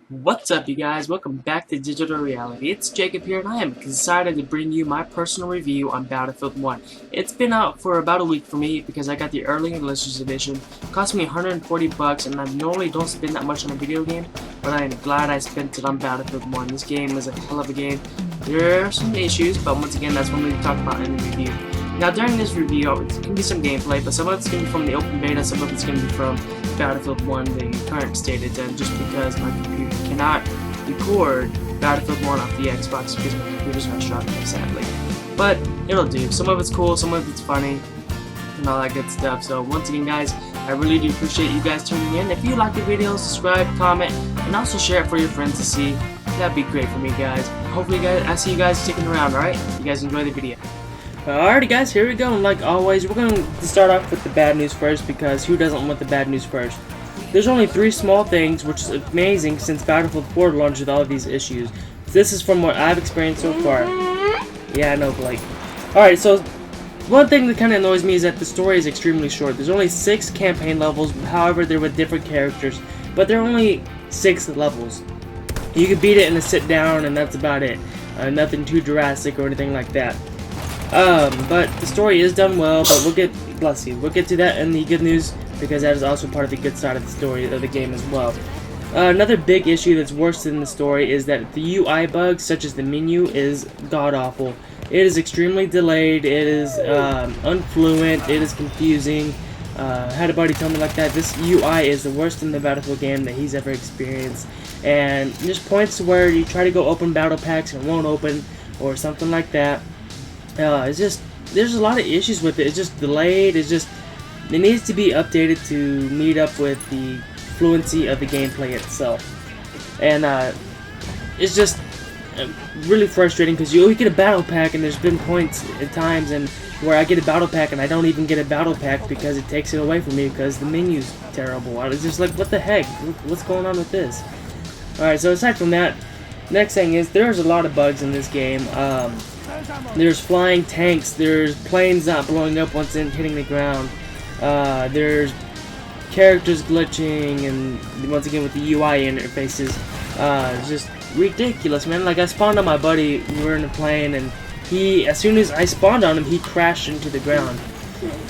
What's up, you guys? Welcome back to Digital Reality. It's Jacob here, and I am excited to bring you my personal review on Battlefield 1. It's been out for about a week for me because I got the early enlisters edition. It cost me 140 bucks, and I normally don't spend that much on a video game, but I am glad I spent it on Battlefield 1. This game is a hell of a game. There are some issues, but once again, that's what we talk about in the review. Now, during this review, it's going to be some gameplay, but some of it's going to be from the open beta, some of it's going to be from Battlefield 1, the current state it's in, just because my computer cannot record Battlefield 1 off the Xbox because my computer's not strong enough, sadly. But it'll do. Some of it's cool, some of it's funny, and all that good stuff. So once again, guys, I really do appreciate you guys tuning in. If you like the video, subscribe, comment, and also share it for your friends to see. That'd be great for me, guys. Hopefully, guys, I see you guys sticking around, alright? You guys enjoy the video. Alrighty, guys, here we go, and like always, we're going to start off with the bad news first, because who doesn't want the bad news first? There's only 3 small things, which is amazing since Battlefield 4 launched with all of these issues. This is from what I've experienced so far. Yeah, I know, Blake. Alright, so one thing that kind of annoys me is that the story is extremely short. There's only 6 campaign levels, however, they're with different characters, but they're only 6 levels. You can beat it in a sit down, and that's about it. Nothing too drastic or anything like that. But the story is done well, but we'll get to that in the good news, because that is also part of the good side of the story of the game as well. Another big issue that's worse than the story is that the UI bugs, such as the menu, is god-awful. It is extremely delayed, it is unfluent, it is confusing. I had a buddy tell me like that, this UI is the worst in the Battlefield game that he's ever experienced. And there's points where you try to go open battle packs and it won't open, or something like that. It's just, there's a lot of issues with it. It's just delayed. It needs to be updated to meet up with the fluency of the gameplay itself. And it's just really frustrating because you get a battle pack, and there's been points at times and where I get a battle pack and I don't even get a battle pack because it takes it away from me because the menu's terrible. I was just like, what the heck? What's going on with this? Alright, so aside from that, next thing is there's a lot of bugs in this game. There's flying tanks, there's planes not blowing up once hitting the ground, there's characters glitching, and once again with the UI interfaces, it's just ridiculous, man. Like, I spawned on my buddy, we were in a plane, and as soon as I spawned on him, he crashed into the ground,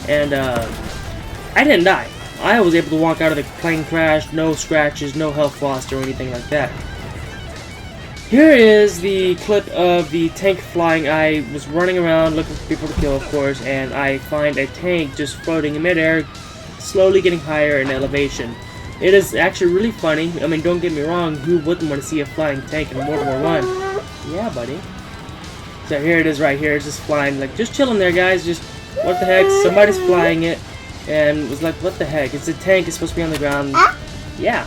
and I didn't die. I was able to walk out of the plane crash, no scratches, no health lost, or anything like that. Here is the clip of the tank flying. I was running around looking for people to kill, of course, and I find a tank just floating in midair, slowly getting higher in elevation. It is actually really funny. I mean, don't get me wrong, who wouldn't want to see a flying tank in World War I? Yeah, buddy. So here it is right here, it's just flying, like, just chilling there, guys, just, what the heck, somebody's flying it, and it was like, what the heck, it's a tank, it's supposed to be on the ground, yeah.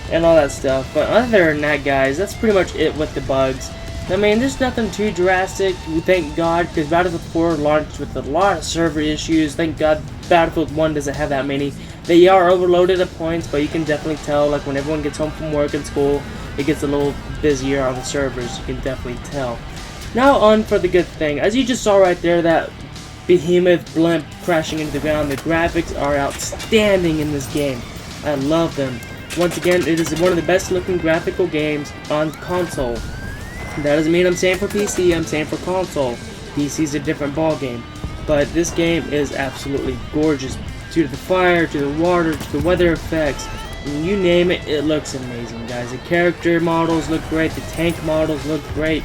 And all that stuff. But other than that, guys, that's pretty much it with the bugs. I mean, there's nothing too drastic, thank God, because Battlefield 4 launched with a lot of server issues. Thank God Battlefield 1 doesn't have that many. They are overloaded at points, but you can definitely tell, like, when everyone gets home from work and school, it gets a little busier on the servers. You can definitely tell. Now on for the good thing. As you just saw right there, that behemoth blimp crashing into the ground, the graphics are outstanding in this game. I love them. Once again, it is one of the best looking graphical games on console. That doesn't mean I'm saying for PC, I'm saying for console. PC's a different ball game. But this game is absolutely gorgeous. Due to the fire, to the water, to the weather effects, you name it, it looks amazing, guys. The character models look great, the tank models look great.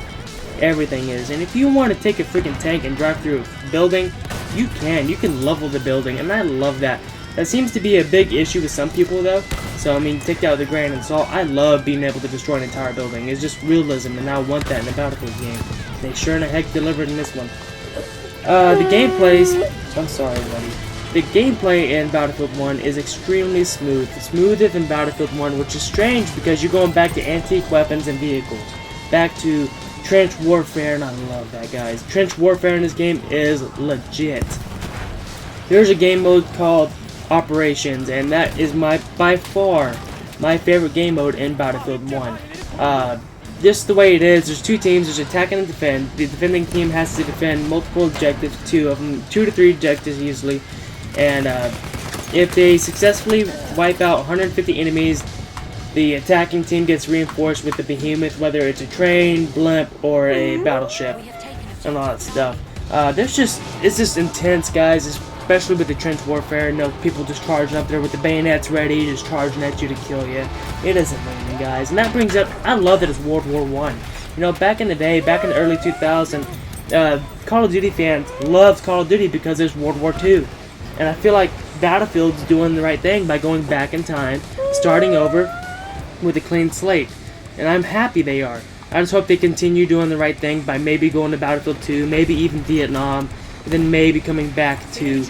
Everything is. And if you want to take a freaking tank and drive through a building, you can. You can level the building, and I love that. That seems to be a big issue with some people, though. So, I mean, take that with a grain of salt. I love being able to destroy an entire building. It's just realism, and I want that in a Battlefield game. They sure in the heck delivered in this one. The gameplay's... I'm sorry, buddy. The gameplay in Battlefield 1 is extremely smooth. Smoother than Battlefield 1, which is strange because you're going back to antique weapons and vehicles. Back to trench warfare, and I love that, guys. Trench warfare in this game is legit. There's a game mode called Operations, and that is by far my favorite game mode in Battlefield 1. Just the way it is, there's 2 teams, there's attack and defend. The defending team has to defend multiple objectives, 2 to 3 objectives usually, and If they successfully wipe out 150 enemies, the attacking team gets reinforced with the behemoth, whether it's a train, blimp, or a battleship, and all that stuff. It's just intense, guys, especially with the trench warfare. You know, people just charging up there with the bayonets ready, just charging at you to kill you. It is amazing, guys. And that brings up, I love that it's World War I. You know, back in the day, back in the early 2000s, Call of Duty fans loved Call of Duty because there's World War II. And I feel like Battlefield's doing the right thing by going back in time, starting over with a clean slate. And I'm happy they are. I just hope they continue doing the right thing by maybe going to Battlefield 2, maybe even Vietnam, and then maybe coming back to,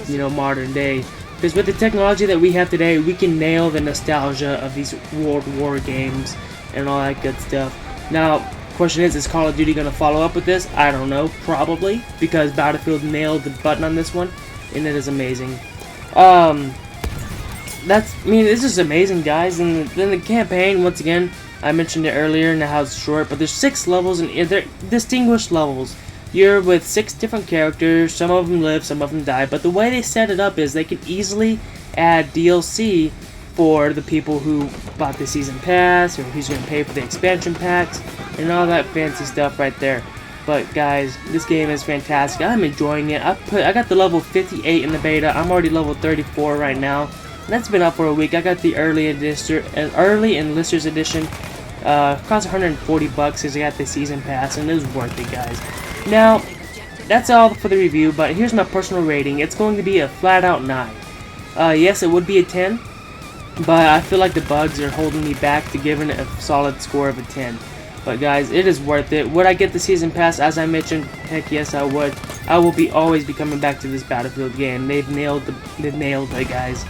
you know, modern day. Because with the technology that we have today, we can nail the nostalgia of these World War games and all that good stuff. Now, question is Call of Duty going to follow up with this? I don't know, probably, because Battlefield nailed the button on this one, and it is amazing. This is amazing, guys. And then the campaign, once again, I mentioned it earlier and how it's short, but there's 6 levels, and they're distinguished levels. You're with 6 different characters. Some of them live, some of them die, but the way they set it up is they can easily add DLC for the people who bought the season pass, or who's going to pay for the expansion packs, and all that fancy stuff right there. But guys, this game is fantastic. I'm enjoying it. I got the level 58 in the beta. I'm already level 34 right now. And that's been out for a week. I got the early enlisters edition. Cost 140 bucks because I got the season pass, and it was worth it, guys. Now, that's all for the review, but here's my personal rating. It's going to be a flat out 9. Yes, it would be a 10, but I feel like the bugs are holding me back to giving it a solid score of a 10. But guys, it is worth it. Would I get the season pass? As I mentioned, heck yes, I would. I will always be coming back to this Battlefield game. They've nailed it, guys.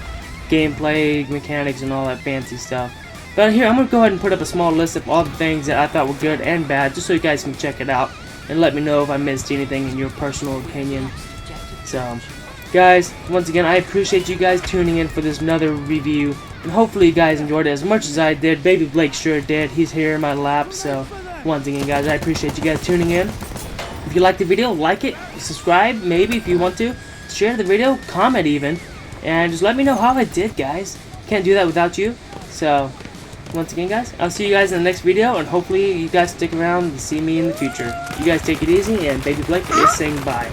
Gameplay, mechanics, and all that fancy stuff. But here, I'm gonna go ahead and put up a small list of all the things that I thought were good and bad, just so you guys can check it out and let me know if I missed anything in your personal opinion. So, guys, once again, I appreciate you guys tuning in for this another review. And hopefully you guys enjoyed it as much as I did. Baby Blake sure did. He's here in my lap. So, once again, guys, I appreciate you guys tuning in. If you liked the video, like it, subscribe, maybe if you want to. Share the video, comment even. And just let me know how I did, guys. Can't do that without you. So, once again, guys, I'll see you guys in the next video. And hopefully you guys stick around and see me in the future. You guys take it easy. And Baby Blake is saying bye.